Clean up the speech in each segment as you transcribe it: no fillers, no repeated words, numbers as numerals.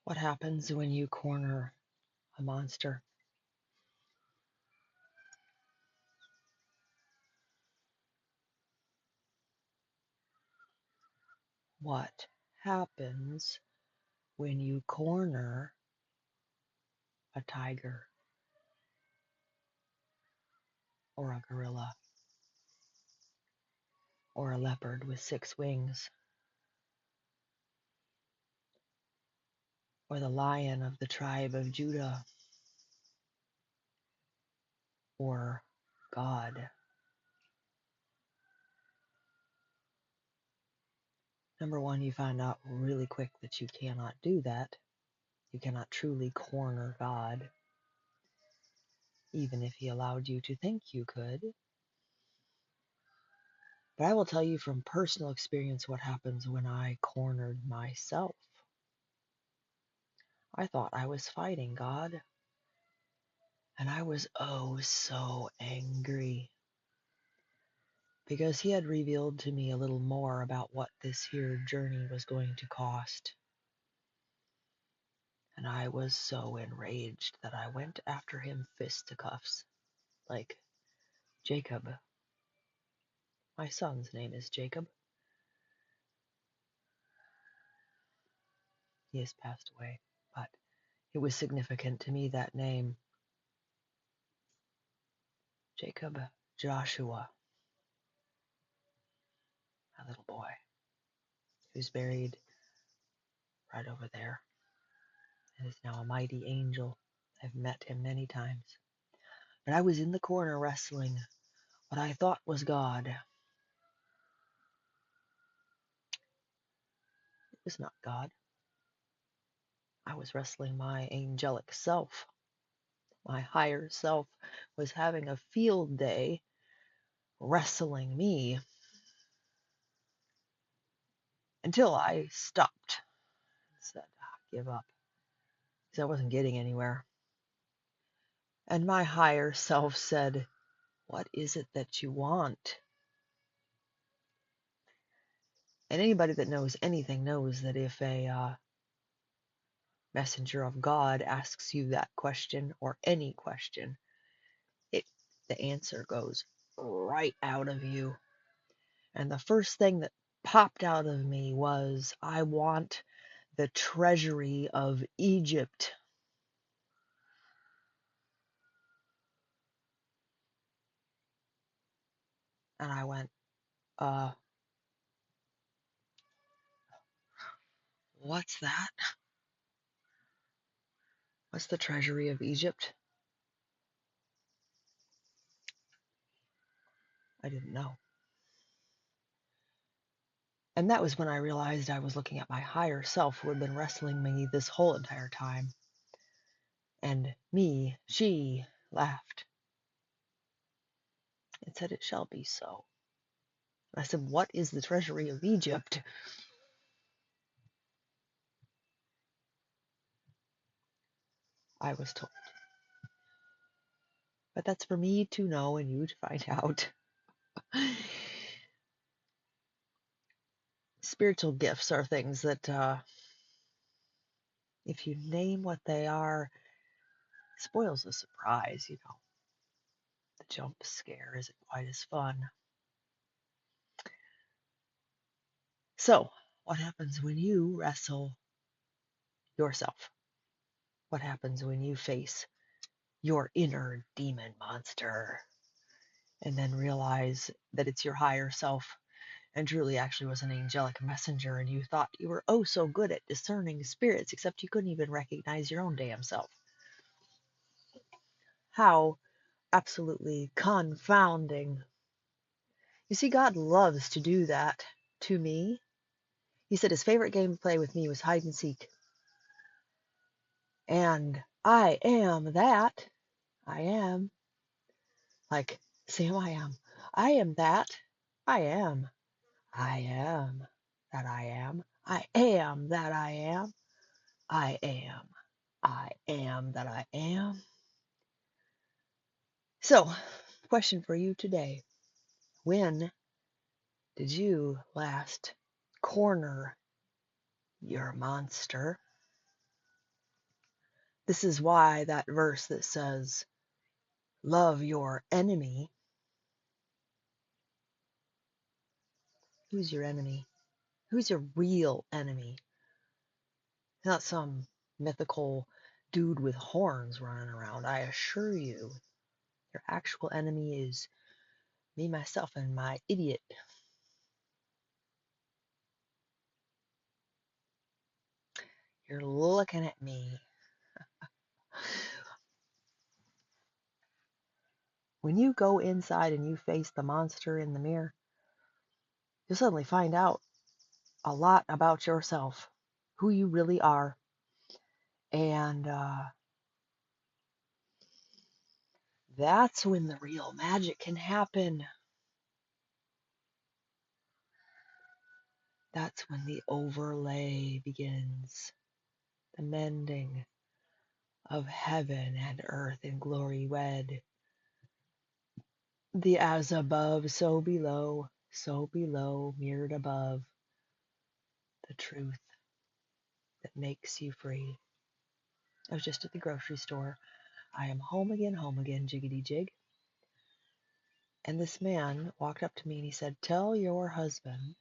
What happens when you corner a monster? What happens when you corner a tiger or a gorilla or a leopard with 6 wings or the lion of the tribe of Judah or God? Number one, you find out really quick that you cannot do that. You cannot truly corner God, even if He allowed you to think you could. But I will tell you from personal experience what happens when I cornered myself. I thought I was fighting God, and I was oh so angry because He had revealed to me a little more about what this here journey was going to cost. And I was so enraged that I went after Him fisticuffs, like Jacob. My son's name is Jacob. He has passed away, but it was significant to me, that name, Jacob Joshua, my little boy, who's buried right over there and is now a mighty angel. I've met him many times. But I was in the corner wrestling what I thought was God. It was not God. I was wrestling my angelic self. My higher self was having a field day wrestling me until I stopped and said, give up, because I wasn't getting anywhere. And my higher self said, what is it that you want? And anybody that knows anything knows that if a messenger of God asks you that question or any question, the answer goes right out of you. And the first thing that popped out of me was, I want the treasury of Egypt. And I went, what's that? What's the treasury of Egypt? I didn't know. And that was when I realized I was looking at my higher self, who had been wrestling me this whole entire time. And she laughed and said, it shall be so. And I said, what is the treasury of Egypt? I was told. But that's for me to know and you to find out. Spiritual gifts are things that, if you name what they are, spoils the surprise, The jump scare isn't quite as fun. So, what happens when you wrestle yourself? What happens when you face your inner demon monster and then realize that it's your higher self and truly actually was an angelic messenger, and you thought you were oh so good at discerning spirits, except you couldn't even recognize your own damn self? How absolutely confounding. You see, God loves to do that to me. He said his favorite game to play with me was hide and seek. And I am that. I am. Like Sam, I am. I am that. I am. I am that I am. I am that I am. I am. I am that I am. So, question for you today. When did you last corner your monster? This is why that verse that says, love your enemy. Who's your enemy? Who's your real enemy? Not some mythical dude with horns running around. I assure you, your actual enemy is me, myself, and my idiot. You're looking at me. When you go inside and you face the monster in the mirror, you'll suddenly find out a lot about yourself, who you really are. And that's when the real magic can happen. That's when the overlay begins, the mending of heaven and earth in glory wed. The as above, so below, mirrored above, the truth that makes you free. I was just at the grocery store. I am home again, jiggity jig. And this man walked up to me and he said, tell your husband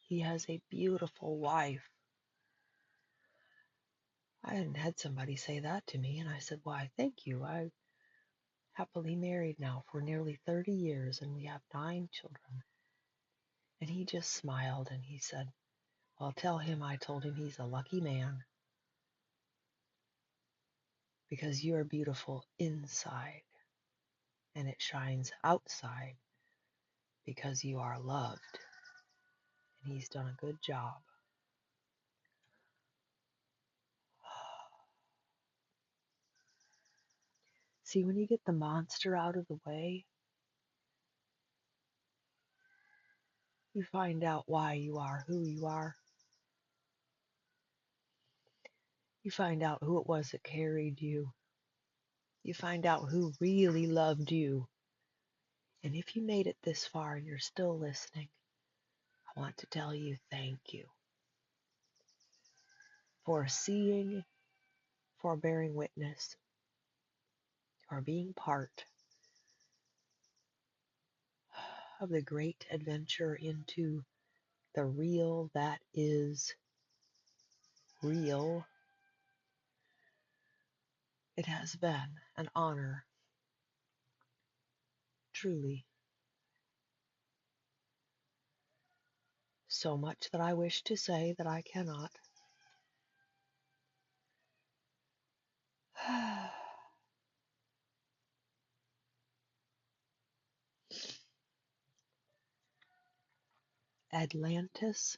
he has a beautiful wife. I hadn't had somebody say that to me, and I said, why, thank you. I'm happily married now for nearly 30 years, and we have 9 children. And he just smiled and he said, well, tell him I told him he's a lucky man because you are beautiful inside and it shines outside because you are loved. And he's done a good job. See, when you get the monster out of the way, you find out why you are who you are. You find out who it was that carried you. You find out who really loved you. And if you made it this far and you're still listening, I want to tell you thank you for seeing, for bearing witness, for being part of the great adventure into the real that is real. It has been an honor, truly. So much that I wish to say that I cannot. Atlantis,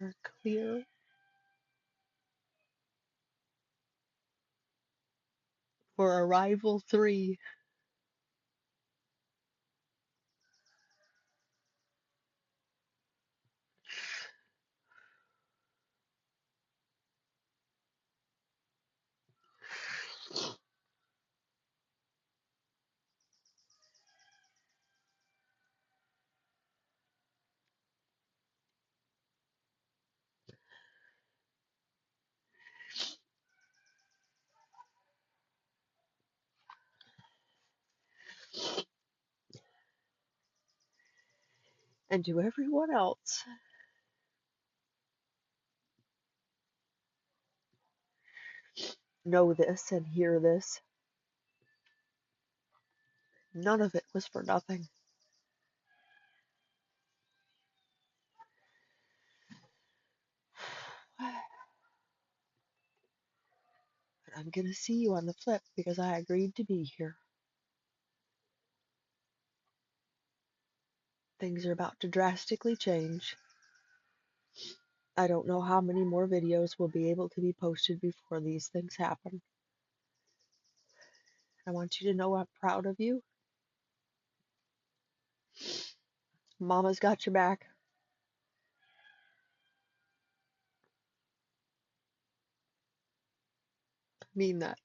we're clear for arrival 3. And to everyone else, know this and hear this. None of it was for nothing. But I'm going to see you on the flip because I agreed to be here. Things are about to drastically change. I don't know how many more videos will be able to be posted before these things happen. I want you to know I'm proud of you. Mama's got your back. I mean that.